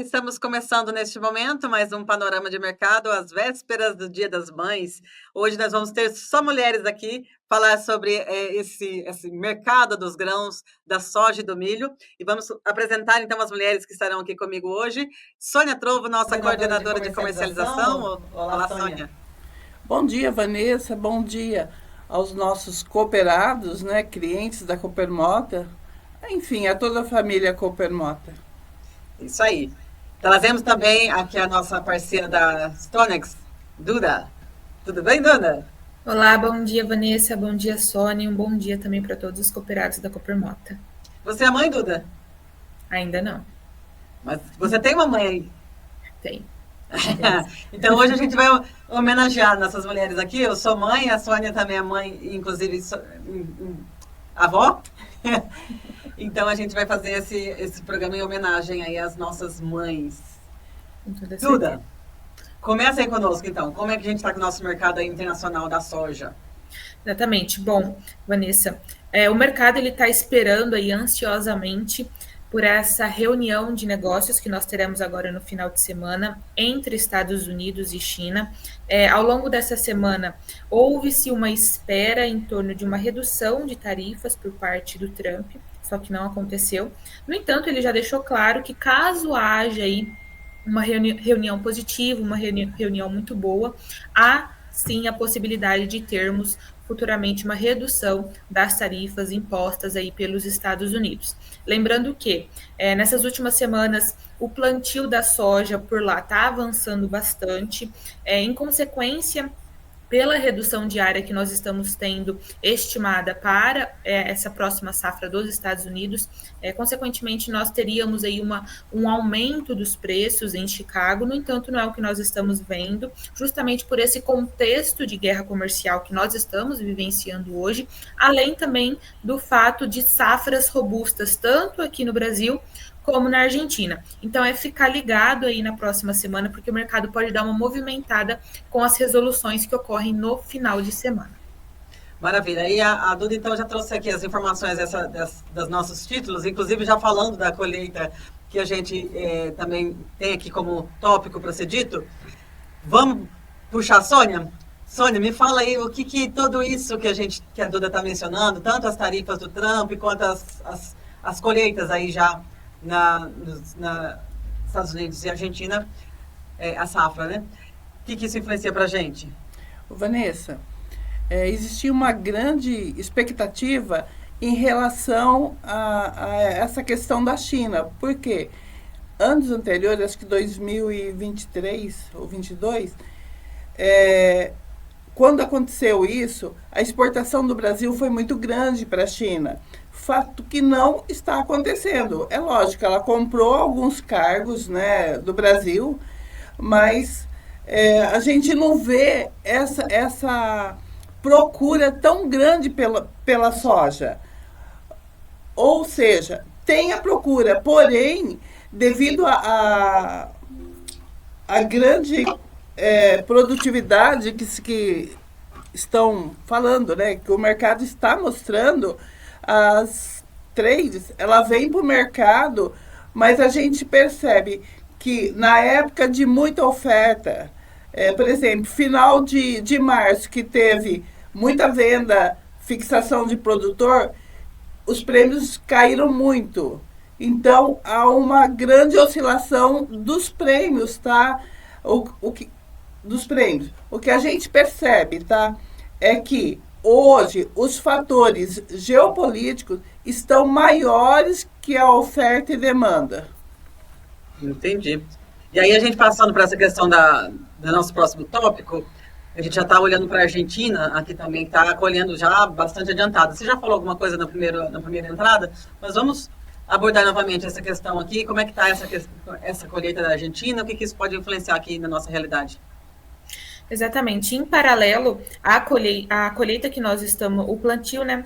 Estamos começando neste momento mais um panorama de mercado às vésperas do Dia das Mães. Hoje nós vamos ter só mulheres aqui falar sobre esse mercado dos grãos, da soja e do milho. E vamos apresentar então as mulheres que estarão aqui comigo hoje. Sônia Trovo, nossa coordenadora de comercialização. Olá, Sônia. Bom dia, Vanessa. Bom dia aos nossos cooperados, né, clientes da Coopermota. Enfim, a toda a família Coopermota. Isso aí. Trazemos também aqui a nossa parceira da Stonex, Duda. Tudo bem, Duda? Olá, bom dia, Vanessa. Bom dia, Sônia. Um bom dia também para todos os cooperados da Coopermota. Você é mãe, Duda? Ainda não. Mas você tem uma mãe aí? Tem. Então hoje a gente vai homenagear nossas mulheres aqui. Eu sou mãe, a Sônia também é mãe, inclusive avó. Então a gente vai fazer esse programa em homenagem aí às nossas mães. Duda, começa aí conosco então. Como é que a gente está com o nosso mercado internacional da soja? Exatamente. Bom, Vanessa, o mercado ele está esperando aí ansiosamente por essa reunião de negócios que nós teremos agora no final de semana entre Estados Unidos e China. Ao longo dessa semana, houve-se uma espera em torno de uma redução de tarifas por parte do Trump, só que não aconteceu. No entanto, ele já deixou claro que caso haja aí uma reunião positiva, uma reunião muito boa, há sim a possibilidade de termos futuramente uma redução das tarifas impostas aí pelos Estados Unidos. Lembrando que nessas últimas semanas o plantio da soja por lá está avançando bastante, em consequência pela redução de área que nós estamos tendo estimada para essa próxima safra dos Estados Unidos, consequentemente nós teríamos aí um aumento dos preços em Chicago. No entanto, não é o que nós estamos vendo, justamente por esse contexto de guerra comercial que nós estamos vivenciando hoje, além também do fato de safras robustas, tanto aqui no Brasil como na Argentina. Então, ficar ligado aí na próxima semana, porque o mercado pode dar uma movimentada com as resoluções que ocorrem no final de semana. Maravilha. E a Duda, então, já trouxe aqui as informações dos nossos títulos, inclusive já falando da colheita que a gente também tem aqui como tópico para ser dito. Vamos puxar a Sônia? Sônia, me fala aí o que tudo isso que a Duda está mencionando, tanto as tarifas do Trump quanto as colheitas aí já nos Estados Unidos e Argentina, a safra, né? O que isso influencia para a gente? Vanessa, existia uma grande expectativa em relação a essa questão da China. Por quê? Anos anteriores, acho que 2023 ou 2022, quando aconteceu isso, a exportação do Brasil foi muito grande para a China. Fato que não está acontecendo. É lógico, ela comprou alguns cargos, né, do Brasil, mas a gente não vê essa procura tão grande pela soja. Ou seja, tem a procura, porém, devido à grande produtividade que estão falando, né, que o mercado está mostrando, as trades, ela vem para o mercado, mas a gente percebe que na época de muita oferta, por exemplo, final de março, que teve muita venda, fixação de produtor, os prêmios caíram muito. Então, há uma grande oscilação dos prêmios, tá? Dos prêmios. O que a gente percebe, tá? É que hoje os fatores geopolíticos estão maiores que a oferta e demanda. Entendi. E aí a gente passando para essa questão do nosso próximo tópico, a gente já está olhando para a Argentina, aqui também está colhendo já bastante adiantado. Você já falou alguma coisa na primeira entrada, mas vamos abordar novamente essa questão aqui, como é que está essa colheita da Argentina, o que isso pode influenciar aqui na nossa realidade? Exatamente. Em paralelo, a colheita que nós estamos, o plantio, né,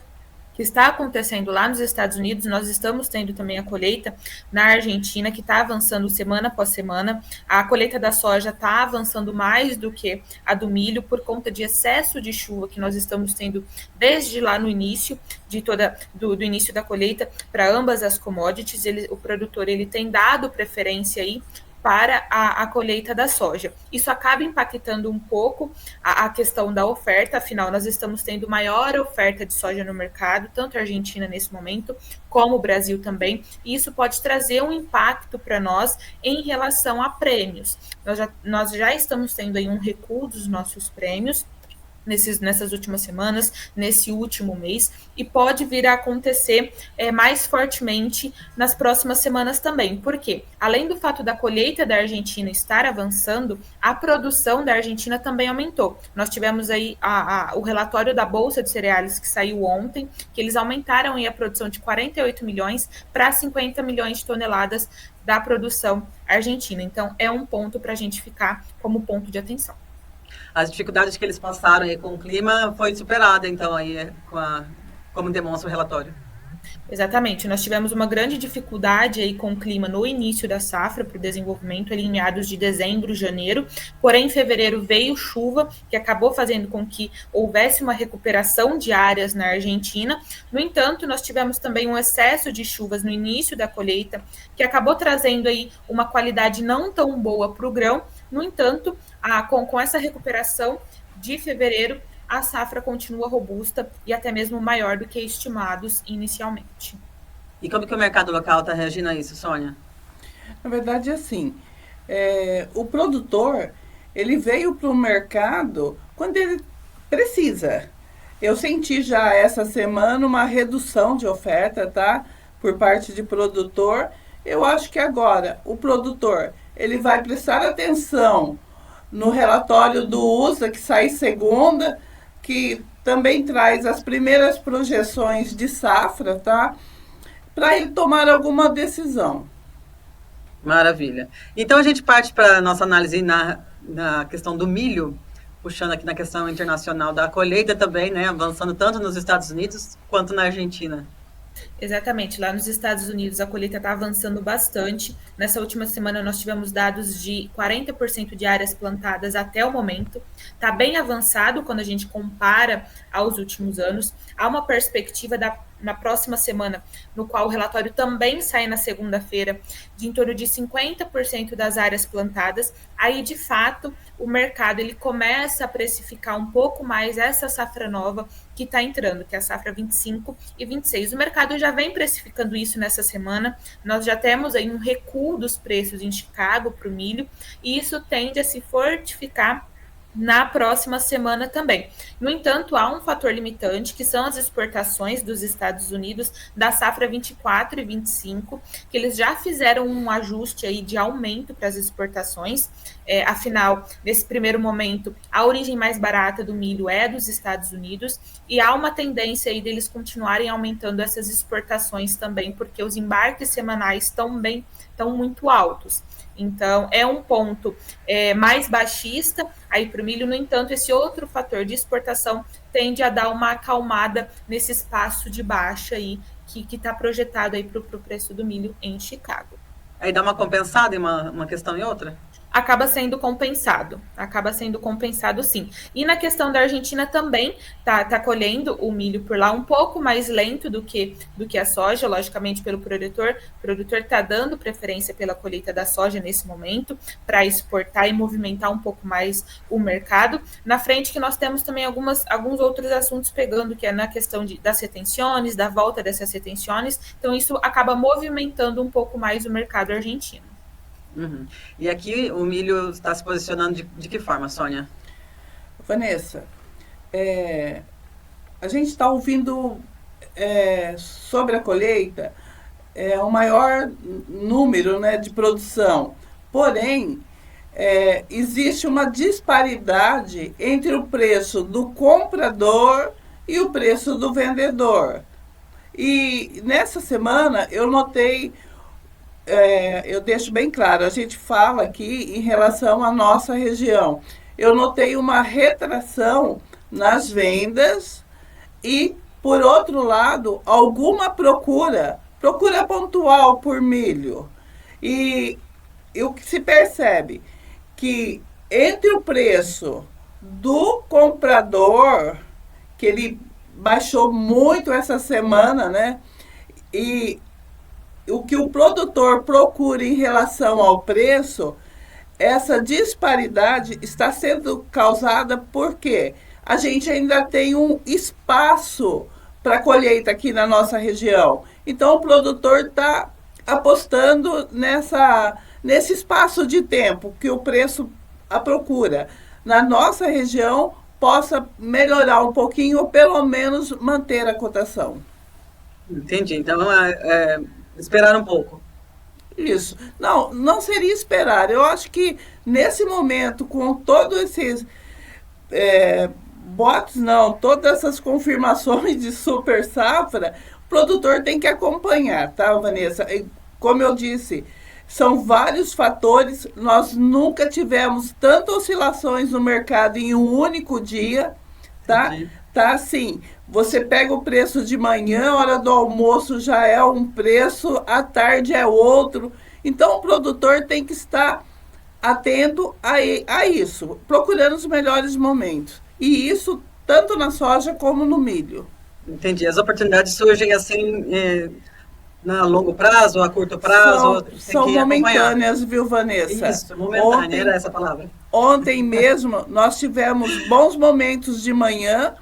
que está acontecendo lá nos Estados Unidos, nós estamos tendo também a colheita na Argentina, que está avançando semana após semana. A colheita da soja está avançando mais do que a do milho, por conta de excesso de chuva que nós estamos tendo desde lá no início, do início da colheita, para ambas as commodities. O produtor ele tem dado preferência aí para a colheita da soja. Isso acaba impactando um pouco a questão da oferta, afinal, nós estamos tendo maior oferta de soja no mercado, tanto a Argentina nesse momento, como o Brasil também, e isso pode trazer um impacto para nós em relação a prêmios. Nós já estamos tendo aí um recuo dos nossos prêmios, nessas últimas semanas, nesse último mês, e pode vir a acontecer mais fortemente nas próximas semanas também. Por quê? Além do fato da colheita da Argentina estar avançando, a produção da Argentina também aumentou. Nós tivemos aí o relatório da Bolsa de Cereais que saiu ontem, que eles aumentaram aí a produção de 48 milhões para 50 milhões de toneladas da produção argentina. Então, é um ponto para a gente ficar como ponto de atenção. As dificuldades que eles passaram aí com o clima foi superada, então, aí, como demonstra o relatório. Exatamente, nós tivemos uma grande dificuldade aí com o clima no início da safra para o desenvolvimento, ali em meados de dezembro, janeiro, porém em fevereiro veio chuva, que acabou fazendo com que houvesse uma recuperação de áreas na Argentina. No entanto, nós tivemos também um excesso de chuvas no início da colheita, que acabou trazendo aí uma qualidade não tão boa para o grão. No entanto, com essa recuperação de fevereiro, a safra continua robusta e até mesmo maior do que estimados inicialmente. E como que o mercado local está reagindo a isso, Sônia? Na verdade, assim, o produtor, ele veio para o mercado quando ele precisa. Eu senti já essa semana uma redução de oferta, tá? Por parte de produtor. Eu acho que agora o produtor, ele vai prestar atenção no relatório do USA, que sai segunda, que também traz as primeiras projeções de safra, tá? Para ele tomar alguma decisão. Maravilha. Então a gente parte para a nossa análise na questão do milho, puxando aqui na questão internacional da colheita também, né? Avançando tanto nos Estados Unidos quanto na Argentina. Exatamente, lá nos Estados Unidos a colheita está avançando bastante. Nessa última semana nós tivemos dados de 40% de áreas plantadas até o momento. Está bem avançado quando a gente compara aos últimos anos. Há uma perspectiva na próxima semana, no qual o relatório também sai na segunda-feira, de em torno de 50% das áreas plantadas. Aí, de fato, o mercado ele começa a precificar um pouco mais essa safra nova que está entrando, que é a safra 25 e 26. O mercado já vem precificando isso nessa semana. Nós já temos aí um recuo dos preços em Chicago para o milho, e isso tende a se fortificar na próxima semana também. No entanto, há um fator limitante, que são as exportações dos Estados Unidos da safra 24 e 25, que eles já fizeram um ajuste aí de aumento para as exportações. Afinal, nesse primeiro momento, a origem mais barata do milho é dos Estados Unidos, e há uma tendência aí deles continuarem aumentando essas exportações também, porque os embarques semanais estão muito altos. Então, é um ponto mais baixista aí para o milho. No entanto, esse outro fator de exportação tende a dar uma acalmada nesse espaço de baixa aí que está projetado aí para o preço do milho em Chicago. Aí dá uma compensada em uma questão e outra? Acaba sendo compensado sim. E na questão da Argentina também tá colhendo o milho por lá um pouco mais lento do que a soja, logicamente pelo produtor. O produtor está dando preferência pela colheita da soja nesse momento para exportar e movimentar um pouco mais o mercado. Na frente que nós temos também alguns outros assuntos pegando, que é na questão das retenções, da volta dessas retenções. Então isso acaba movimentando um pouco mais o mercado argentino. Uhum. E aqui o milho está se posicionando de que forma, Sônia? Vanessa, a gente está ouvindo sobre a colheita o maior número, né, de produção. Porém, existe uma disparidade entre o preço do comprador e o preço do vendedor. E nessa semana eu notei, eu deixo bem claro, a gente fala aqui em relação à nossa região. Eu notei uma retração nas vendas e por outro lado, alguma procura pontual por milho. E o que se percebe que entre o preço do comprador, que ele baixou muito essa semana, né? E o que o produtor procura em relação ao preço, essa disparidade está sendo causada porque a gente ainda tem um espaço para colheita aqui na nossa região. Então o produtor está apostando nesse espaço de tempo que o preço, a procura na nossa região possa melhorar um pouquinho ou pelo menos manter a cotação. Entendi. Então, esperar um pouco. Isso. Não seria esperar. Eu acho que nesse momento, com todos esses bots, não, todas essas confirmações de super safra, o produtor tem que acompanhar, tá, Vanessa? E, como eu disse, são vários fatores. Nós nunca tivemos tantas oscilações no mercado em um único dia, tá? Entendi. Tá assim, você pega o preço de manhã, hora do almoço já é um preço, à tarde é outro. Então o produtor tem que estar atento a isso, procurando os melhores momentos. E isso tanto na soja como no milho. Entendi. As oportunidades surgem assim, a longo prazo, a curto prazo, São momentâneas, viu, Vanessa? Isso, momentânea, era essa a palavra. Ontem mesmo nós tivemos bons momentos de manhã,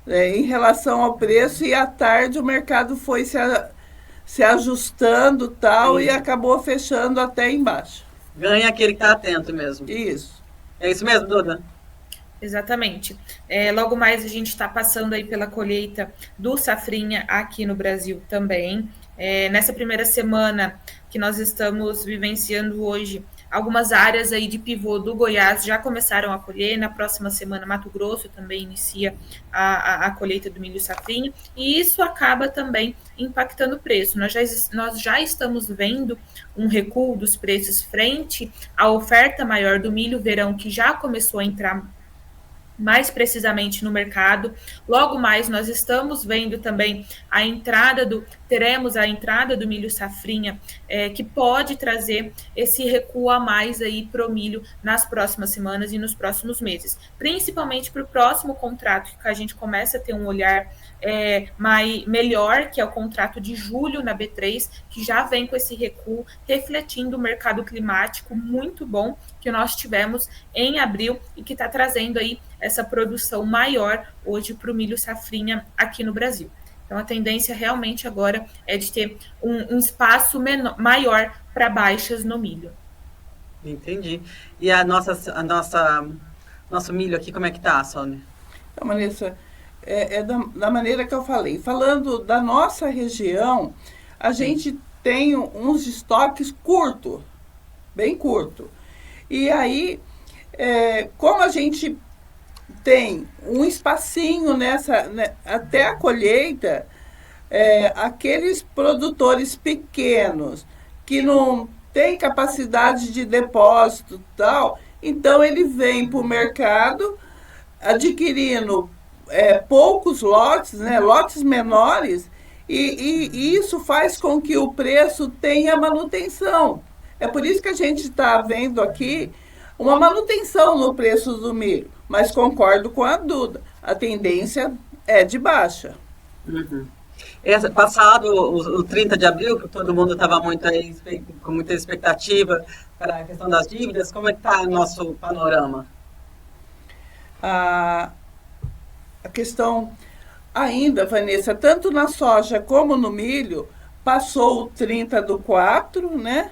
em relação ao preço, e à tarde o mercado foi se ajustando tal, e acabou fechando até embaixo. Ganha aquele que está atento mesmo. Isso. É isso mesmo, Duda? Exatamente. Logo mais a gente está passando aí pela colheita do safrinha aqui no Brasil também. Nessa primeira semana que nós estamos vivenciando hoje, algumas áreas aí de pivô do Goiás já começaram a colher. Na próxima semana, Mato Grosso também inicia a colheita do milho safrinha, e isso acaba também impactando o preço. Nós já estamos vendo um recuo dos preços frente à oferta maior do milho verão, que já começou a entrar mais precisamente no mercado. Logo mais nós estamos vendo também teremos a entrada do milho safrinha, que pode trazer esse recuo a mais aí para o milho nas próximas semanas e nos próximos meses, principalmente para o próximo contrato, que a gente começa a ter um olhar melhor, que é o contrato de julho na B3, que já vem com esse recuo, refletindo o mercado climático muito bom que nós tivemos em abril e que está trazendo aí essa produção maior hoje para o milho safrinha aqui no Brasil. Então a tendência realmente agora é de ter um espaço maior para baixas no milho. Entendi. E nosso milho aqui, como é que tá, Sônia? Então, Vanessa, da maneira que eu falei. Falando da nossa região, a gente tem uns estoques curtos, bem curto. E aí, como a gente tem um espacinho até a colheita, aqueles produtores pequenos que não têm capacidade de depósito e tal, então ele vem para o mercado adquirindo poucos lotes, né, lotes menores, e isso faz com que o preço tenha manutenção. É por isso que a gente está vendo aqui uma manutenção no preço do milho. Mas concordo com a Duda, a tendência é de baixa. Uhum. Passado o 30 de abril, que todo mundo estava com muita expectativa para a questão das dívidas, como é que está o nosso panorama? A questão ainda, Vanessa, tanto na soja como no milho, passou o 30/4, né?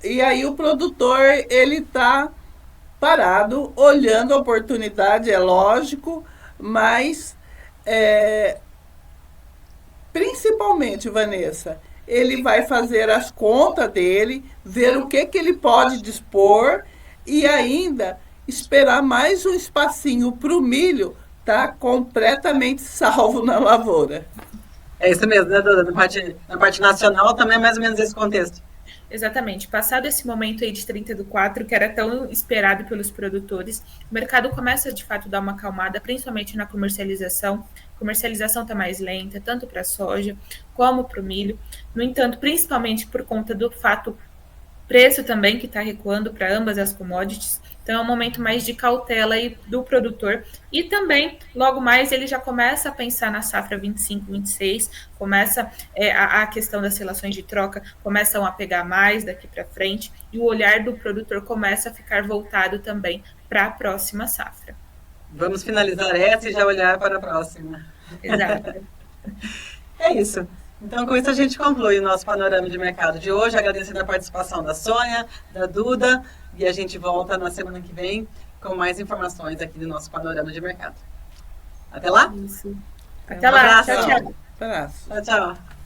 E aí o produtor, ele está parado, olhando a oportunidade, é lógico, mas principalmente, Vanessa, ele vai fazer as contas dele, ver o que ele pode dispor e ainda esperar mais um espacinho para o milho estar completamente salvo na lavoura. É isso mesmo, né, Duda? Na parte nacional também é mais ou menos esse contexto. Exatamente. Passado esse momento aí de 30/4, que era tão esperado pelos produtores, o mercado começa, de fato, a dar uma acalmada, principalmente na comercialização, comercialização está mais lenta, tanto para a soja como para o milho. No entanto, principalmente por conta do fato preço também que está recuando para ambas as commodities, então é um momento mais de cautela aí do produtor e também, logo mais, ele já começa a pensar na safra 25, 26, começa a questão das relações de troca, começam a pegar mais daqui para frente e o olhar do produtor começa a ficar voltado também para a próxima safra. Vamos finalizar essa e já olhar para a próxima. Exato. É isso. Então, com isso, a gente conclui o nosso panorama de mercado de hoje, agradecendo a participação da Sônia, da Duda, e a gente volta na semana que vem com mais informações aqui do nosso panorama de mercado. Até lá? Isso. Até lá. abraço. Tchau, tchau. Abraço. Tchau, tchau.